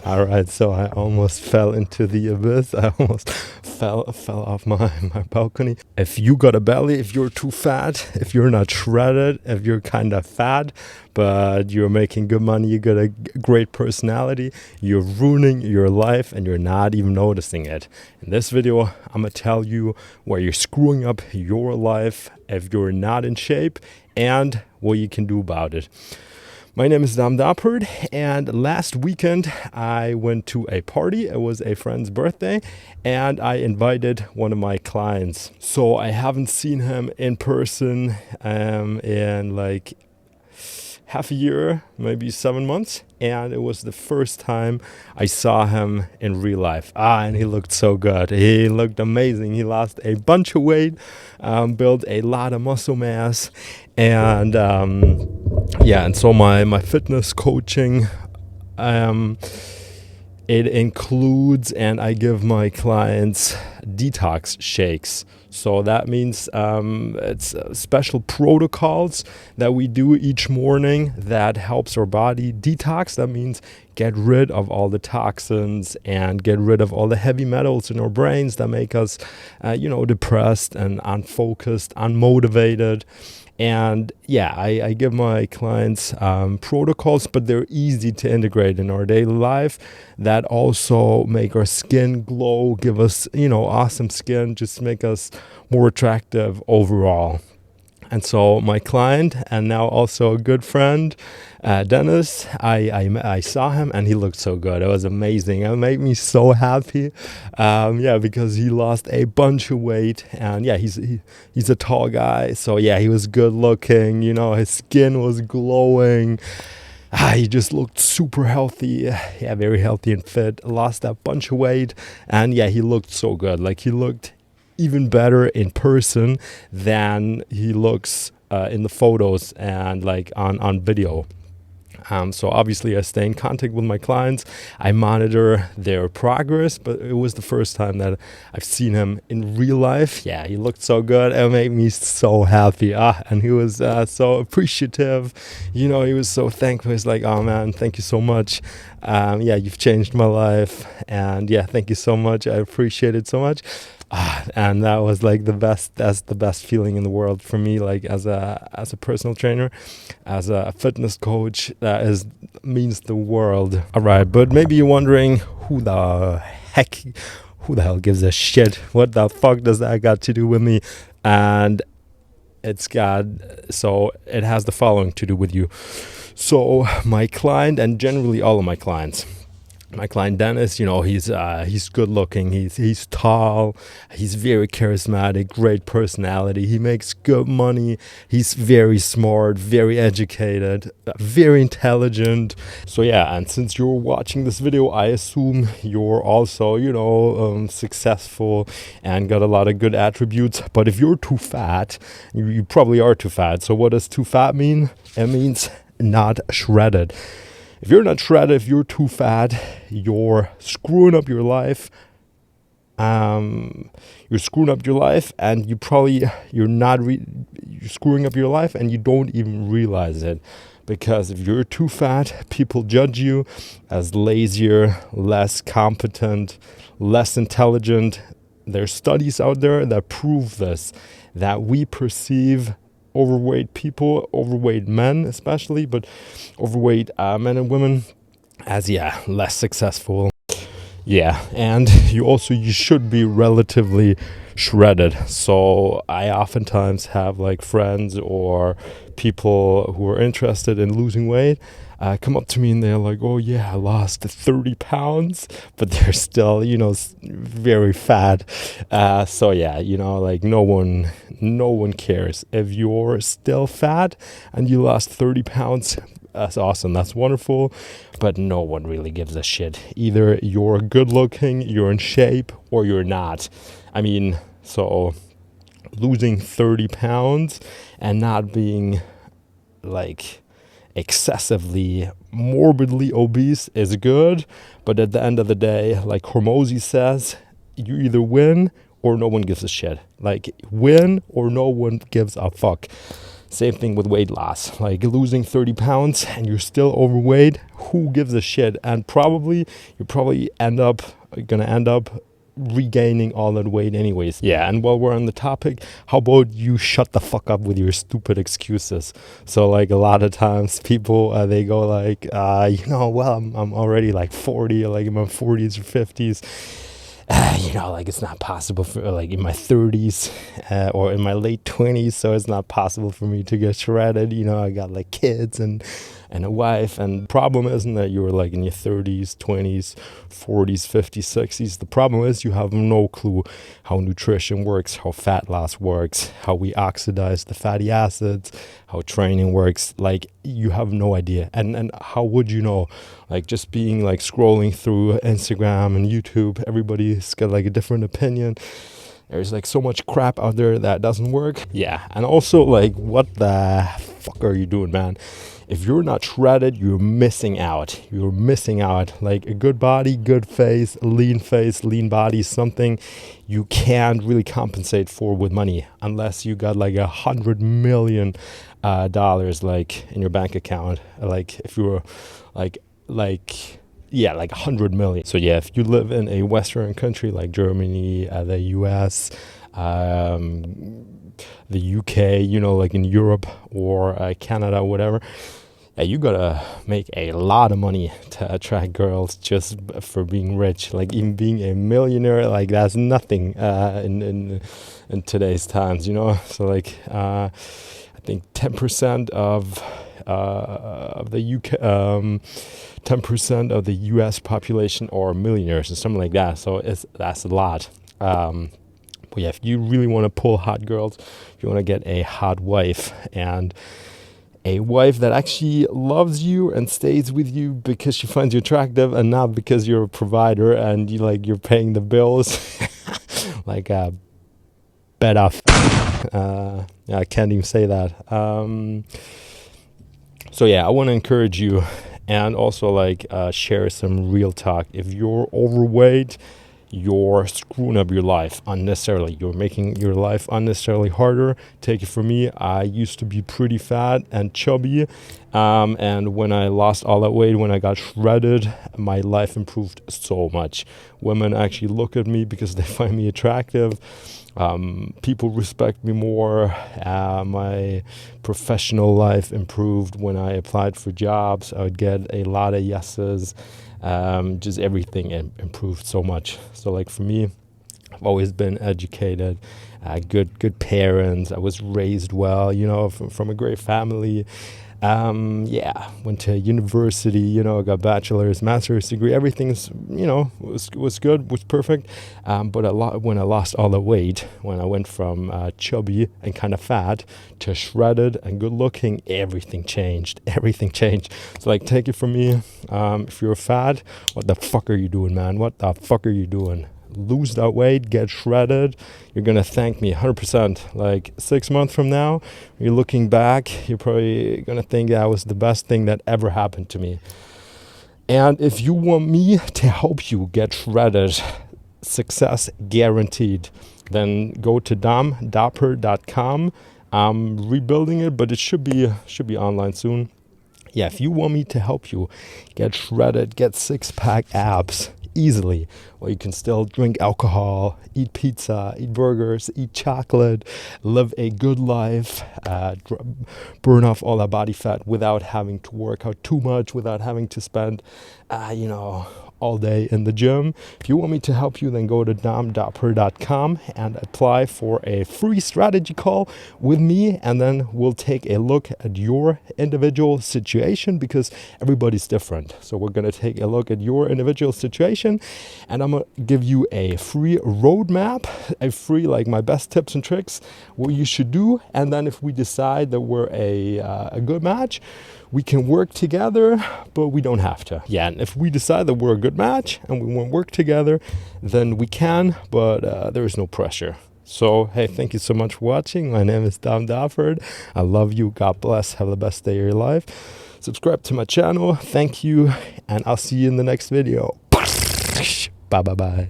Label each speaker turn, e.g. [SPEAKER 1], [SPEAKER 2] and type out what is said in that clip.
[SPEAKER 1] All right, so I almost fell into the abyss. I almost fell off my balcony. If you got a belly, if you're too fat, if you're not shredded, if you're kind of fat, but you're making good money, you got a great personality, you're ruining your life and you're not even noticing it. In this video, I'm gonna tell you where you're screwing up your life if you're not in shape and what you can do about it. My name is Dominik Doeppert, and last weekend I went to a party. It was a friend's birthday, and I invited one of my clients. So I haven't seen him in person in like half a year, maybe 7 months, and it was the first time I saw him in real life. And he looked so good. He looked amazing. He lost a bunch of weight, built a lot of muscle mass, and and so my fitness coaching, it includes, and I give my clients detox shakes. So that means it's special protocols that we do each morning that helps our body detox. That means get rid of all the toxins and get rid of all the heavy metals in our brains that make us, depressed and unfocused, unmotivated. And I give my clients protocols, but they're easy to integrate in our daily life that also make our skin glow, give us, awesome skin, just make us more attractive overall. And so my client, and now also a good friend, Dennis, I saw him and he looked so good. It was amazing. It made me so happy. Because he lost a bunch of weight, and he's a tall guy. So he was good looking. His skin was glowing. He just looked super healthy. Very healthy and fit. Lost that bunch of weight, and he looked so good. Like, he looked even better in person than he looks in the photos and like on video. So obviously I stay in contact with my clients. I monitor their progress, but it was the first time that I've seen him in real life. He looked so good. It made me so happy. And he was so appreciative. He was so thankful. He's like, "Oh man, thank you so much. You've changed my life. And thank you so much. I appreciate it so much." And that was like the best. That's the best feeling in the world for me. Like, as a personal trainer, as a fitness coach, means the world. All right, but maybe you're wondering who the hell gives a shit? What the fuck does that got to do with me? And it has the following to do with you. So my client, and generally all of my clients. My client Dennis, he's good looking, he's tall, he's very charismatic, great personality, he makes good money, he's very smart, very educated, very intelligent. So and since you're watching this video, I assume you're also, successful and got a lot of good attributes. But if you're too fat, you probably are too fat. So what does too fat mean? It means not shredded. If you're not shredded, if you're too fat, you're screwing up your life. You're screwing up your life, and you're screwing up your life, and you don't even realize it. Because if you're too fat, people judge you as lazier, less competent, less intelligent. There's studies out there that prove this, that we perceive overweight people, overweight men especially, but overweight men and women as less successful. And you should be relatively shredded. So I oftentimes have like friends or people who are interested in losing weight come up to me and they're like, "Oh I lost 30 pounds," but they're still, very fat. Like no one cares. If you're still fat and you lost 30 pounds, that's awesome. That's wonderful. But no one really gives a shit. Either you're good looking, you're in shape, or you're not. I mean, so losing 30 pounds and not being like excessively morbidly obese is good, but at the end of the day, like Hormozy says, you either win or no one gives a shit. Like, win or no one gives a fuck. Same thing with weight loss. Like, losing 30 pounds and you're still overweight, who gives a shit? And you're probably gonna end up regaining all that weight anyways. Yeah, and while we're on the topic, how about you shut the fuck up with your stupid excuses? So like a lot of times people they go like well, I'm already like 40, or like in my 40s or 50s. Like it's not possible for like in my 30s or in my late 20s, so it's not possible for me to get shredded. I got like kids and a wife, and the problem isn't that you're like in your 30s, 20s, 40s, 50s, 60s. The problem is you have no clue how nutrition works, how fat loss works, how we oxidize the fatty acids, how training works. Like you have no idea. And how would you know? Like just being like scrolling through Instagram and YouTube, everybody's got like a different opinion. There's like so much crap out there that doesn't work. Yeah, and also like what the fuck are you doing, man? If you're not shredded, you're missing out. You're missing out. Like a good body, good face, lean body is something you can't really compensate for with money unless you got like $100 million like in your bank account. Like if you're like 100 million. So yeah, if you live in a Western country like Germany, the US, the UK, like in Europe or Canada, whatever, you gotta make a lot of money to attract girls just for being rich. Like even being a millionaire, like that's nothing in today's times, So like I think 10% of the UK, 10% of the US population are millionaires or something like that. So that's a lot. But yeah, if you really want to pull hot girls, if you want to get a hot wife, and a wife that actually loves you and stays with you because she finds you attractive and not because you're a provider and you're paying the bills, like bet off. I can't even say that. So yeah, I want to encourage you and also share some real talk. If you're overweight, you're screwing up your life unnecessarily. You're making your life unnecessarily harder. Take it from me. I used to be pretty fat and chubby. And when I lost all that weight, when I got shredded, my life improved so much. Women actually look at me because they find me attractive. People respect me more. My professional life improved when I applied for jobs. I would get a lot of yeses. Just everything improved so much. So for me, I've always been educated, good parents. I was raised well, from a great family. Went to university, got bachelor's, master's degree. Everything's, was good, was perfect. But when I lost all the weight, when I went from chubby and kind of fat to shredded and good looking, everything changed. Everything changed. So take it from me. If you're fat, what the fuck are you doing, man? What the fuck are you doing? Lose that weight, get shredded. You're gonna thank me 100%. 6 months from now, you're looking back, you're probably gonna think that was the best thing that ever happened to me. And if you want me to help you get shredded, success guaranteed, then go to domdoeppert.com. I'm rebuilding it, but it should be online soon. Yeah, if you want me to help you get shredded, get six-pack abs easily, well, you can still drink alcohol, eat pizza, eat burgers, eat chocolate, live a good life, burn off all that body fat without having to work out too much, without having to spend all day in the gym. If you want me to help you, then go to domdoeppert.com and apply for a free strategy call with me, and then we'll take a look at your individual situation, because everybody's different. So we're going to take a look at your individual situation, and I'm going to give you a free roadmap, a free my best tips and tricks, what you should do. And then if we decide that we're a good match, we can work together, but we don't have to. Yeah, and if we decide that we're a good match and we want to work together, then we can, but there is no pressure. So, hey, thank you so much for watching. My name is Dominik Doeppert. I love you. God bless. Have the best day of your life. Subscribe to my channel. Thank you, and I'll see you in the next video. Bye.